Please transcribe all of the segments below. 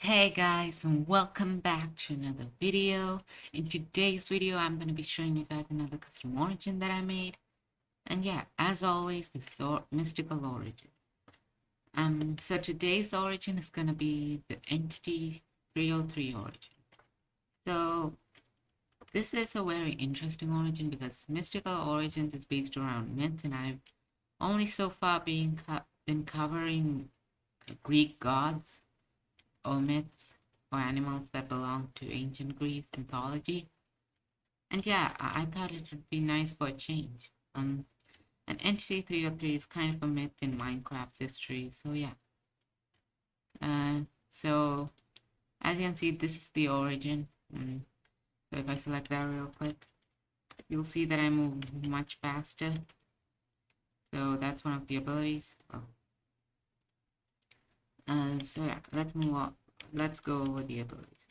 Hey guys, and welcome back to another video. In today's video, I'm going to be showing you guys another custom origin that I made. And yeah, as always, the mystical origin. So today's origin is going to be the Entity 303 origin. So this is a very interesting origin because mystical origins is based around myths, and I've only so far been covering Greek gods or myths or animals that belong to ancient Greece mythology. And yeah, I thought it would be nice for a change. An Entity 303 is kind of a myth in Minecraft's history, so yeah. So as you can see, this is the origin. So if I select that real quick, you'll see that I move much faster. So that's one of the abilities. So yeah, let's move on. Let's go over the abilities.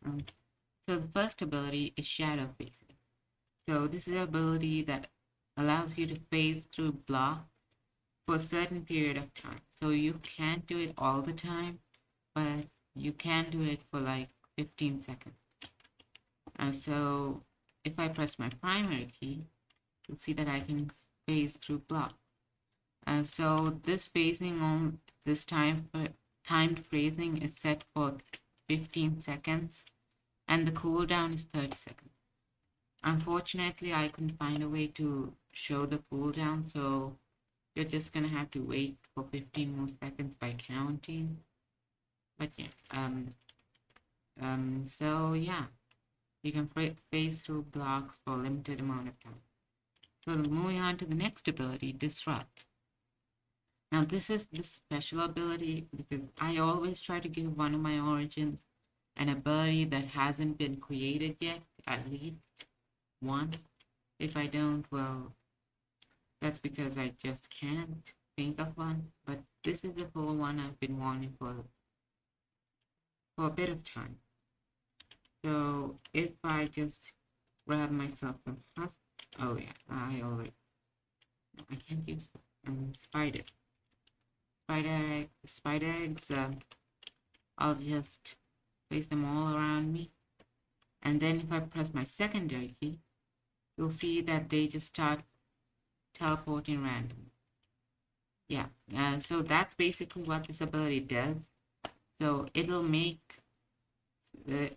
So the first ability is Shadow Phasing. So this is an ability that allows you to phase through blocks for a certain period of time. So you can't do it all the time, but you can do it for like 15 seconds. So if I press my primary key, you'll see that I can phase through blocks. So this phasing on this timed phrasing is set for 15 seconds, and the cooldown is 30 seconds. Unfortunately, I couldn't find a way to show the cooldown, so you're just gonna have to wait for 15 more seconds by counting. But yeah, so yeah, you can phase through blocks for a limited amount of time. So moving on to the next ability, Disrupt. Now this is the special ability because I always try to give one of my origins an ability that hasn't been created yet, at least one. If I don't, well, that's because I just can't think of one. But this is the whole one I've been wanting for a bit of time. So if I just grab myself some husk, oh yeah, I can't use spider eggs. I'll just place them all around me, and then if I press my secondary key, you'll see that they just start teleporting randomly. Yeah, so that's basically what this ability does. So it'll make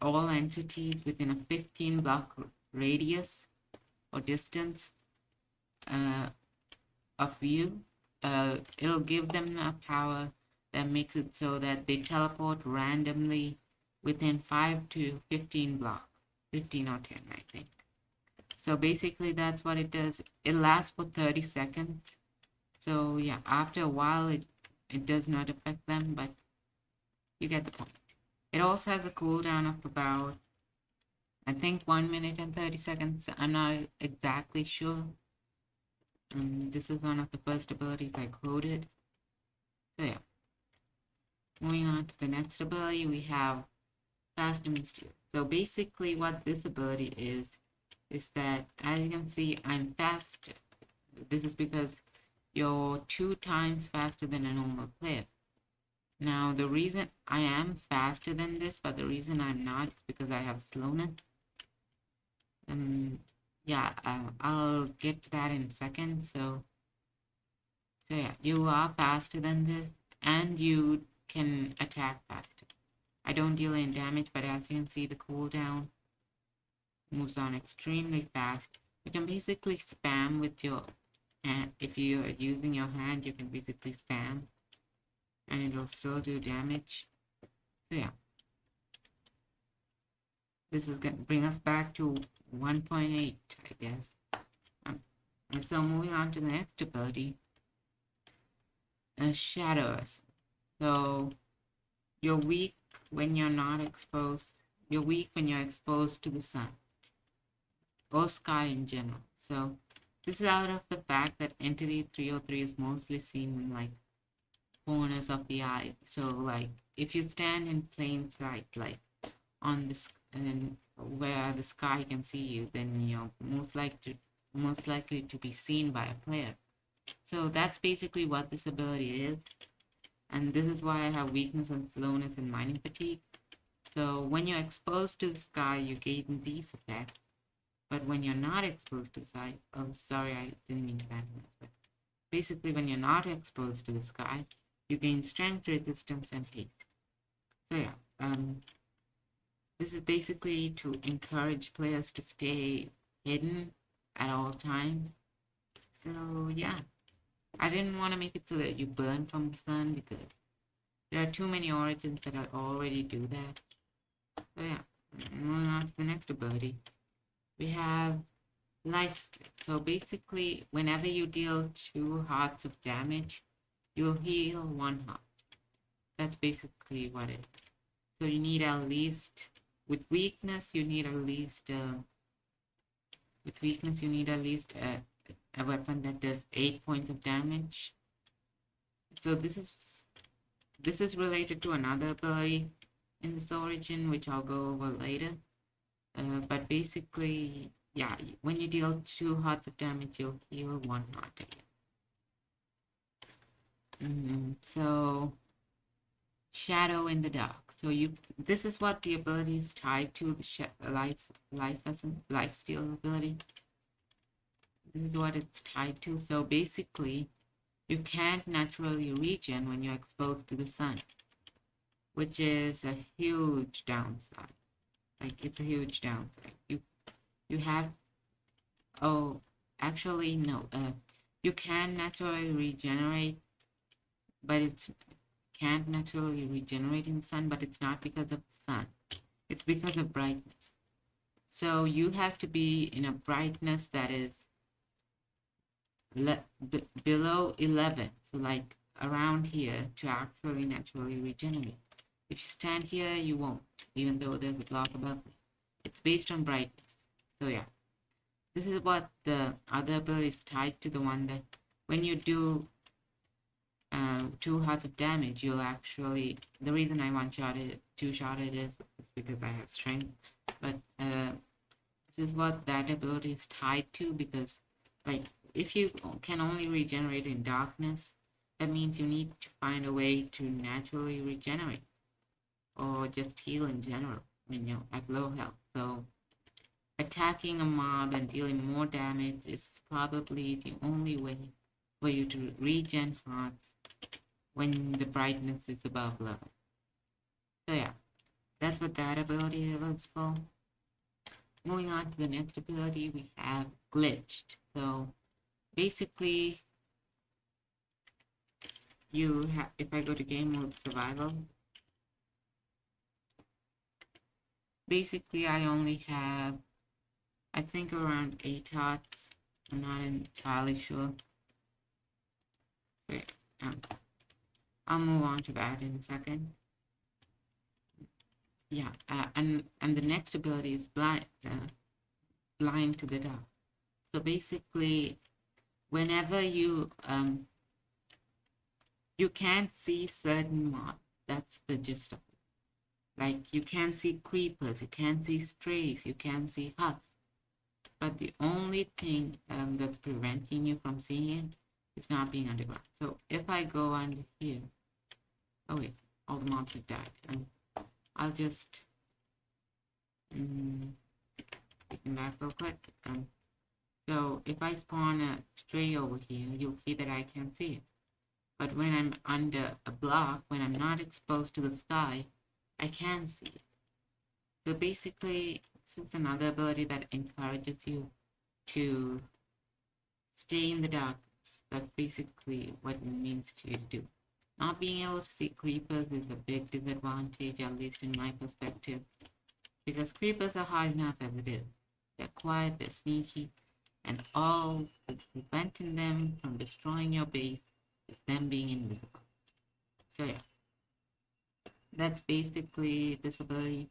all entities within a 15 block radius or distance of you. It'll give them a power that makes it so that they teleport randomly within 5 to 15 blocks, 15 or 10, I think. So basically that's what it does. It lasts for 30 seconds. So yeah, after a while it does not affect them, but you get the point. It also has a cooldown of about, I think, 1 minute and 30 seconds. I'm not exactly sure. This is one of the first abilities I coded. So yeah. Moving on to the next ability, we have Fast and Mysterious. So basically what this ability is that, as you can see, I'm fast. This is because you're 2 times faster than a normal player. Now, the reason I am faster than this, but the reason I'm not is because I have slowness. Yeah, I'll get to that in a second. So yeah, you are faster than this, and you can attack faster. I don't deal any damage, but as you can see, the cooldown moves on extremely fast. You can basically spam with your hand. If you're using your hand, you can basically spam, and it'll still do damage. So yeah, this is going to bring us back to 1.8, I guess. And so moving on to the next ability, Shadow Essence. So you're weak when you're not exposed. You're weak when you're exposed to the sun or sky in general. So this is out of the fact that Entity 303 is mostly seen in like corners of the eye. So like if you stand in plain sight, like on this and where the sky can see you, then you're most likely to be seen by a player. So that's basically what this ability is, and this is why I have weakness and slowness and mining fatigue. So when you're exposed to the sky, you gain these effects. But when you're not exposed to the sky, oh, sorry, I didn't mean to add that. But basically, when you're not exposed to the sky, you gain strength, resistance, and haste. So yeah, this is basically to encourage players to stay hidden at all times. So yeah, I didn't want to make it so that you burn from the sun because there are too many origins that already do that. So yeah, moving on to the next ability. We have life steal. So basically, whenever you deal 2 hearts of damage, you'll heal 1 heart. That's basically what it is. So you need at least, with weakness, you need at least a weapon that does 8 points of damage. So this is related to another ability in this origin, which I'll go over later. But basically, yeah, when you deal 2 hearts of damage, you'll heal 1 heart again. So, shadow in the dark. So this is what the ability is tied to, the life steal ability. This is what it's tied to. So basically, you can't naturally regen when you're exposed to the sun, which is a huge downside. Like, it's a huge downside. You have, oh, actually, no. You can naturally regenerate, but it's can't naturally regenerate in the sun, but it's not because of the sun. It's because of brightness. So you have to be in a brightness that is below 11, so like around here, to actually naturally regenerate. If you stand here, you won't, even though there's a block above it. It's based on brightness. So yeah, this is what the other ability is tied to, the one that when you do 2 hearts of damage, you'll actually, the reason I two-shot it is because I have strength, but this is what that ability is tied to, because like, if you can only regenerate in darkness, that means you need to find a way to naturally regenerate, or just heal in general when you're at low health. So attacking a mob and dealing more damage is probably the only way for you to regen hearts when the brightness is above 11. So yeah, that's what that ability is for. Moving on to the next ability, we have glitched. So basically, if I go to game mode survival, basically I only have, I think, around 8 hearts. I'm not entirely sure. Okay, I'll move on to that in a second. Yeah, and the next ability is blind to the dark. So basically, whenever you can't see certain mobs, that's the gist of it. Like, you can't see creepers, you can't see strays, you can't see huts. But the only thing that's preventing you from seeing it is not being underground. So if I go under here, oh wait, all the mobs have died. I'll just take them back real quick. So if I spawn a stray over here, you'll see that I can't see it. But when I'm under a block, when I'm not exposed to the sky, I can see it. So basically, this is another ability that encourages you to stay in the darkness. That's basically what it means to do. Not being able to see creepers is a big disadvantage, at least in my perspective, because creepers are hard enough as it is. They're quiet, they're sneaky, and all that's preventing them from destroying your base is them being invisible. So yeah, that's basically this ability.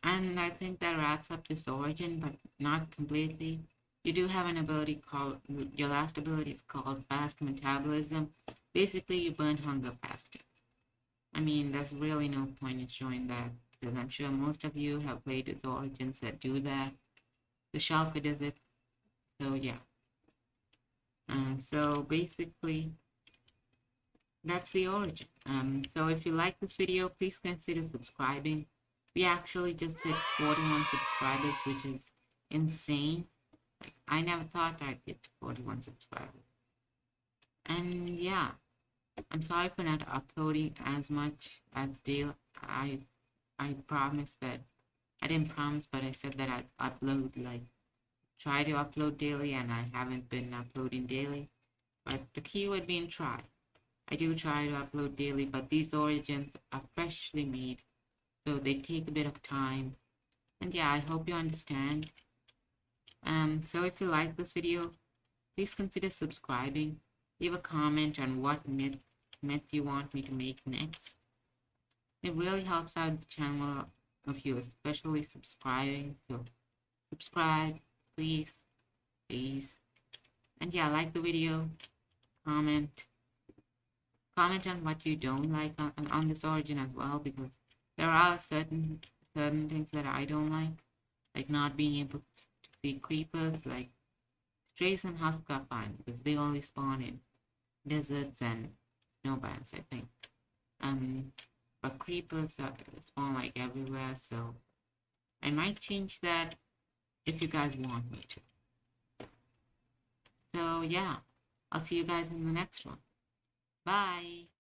And I think that wraps up this origin, but not completely. You do have an ability called, your last ability is called fast metabolism. Basically, you burn hunger faster. I mean, there's really no point in showing that, because I'm sure most of you have played with origins that do that. The Shulker does it. So yeah. So basically, that's the origin. So if you like this video, please consider subscribing. We actually just hit 41 subscribers, which is insane. I never thought I'd get to 41 subscribers. And yeah, I'm sorry for not uploading as much as daily. I promised that, I didn't promise, but I said that I'd upload, like, try to upload daily, and I haven't been uploading daily. But the keyword being try. I do try to upload daily, but these origins are freshly made, so they take a bit of time. And yeah, I hope you understand. So if you like this video, please consider subscribing. Leave a comment on what myth you want me to make next. It really helps out the channel of you, especially subscribing. So subscribe, please, please. And yeah, like the video, comment on what you don't like on this origin as well, because there are certain things that I don't like not being able to see creepers. Like strays and husks are fine because they only spawn in deserts and snowbanks, I think. But creepers spawn like everywhere, so I might change that if you guys want me to. So yeah, I'll see you guys in the next one. Bye.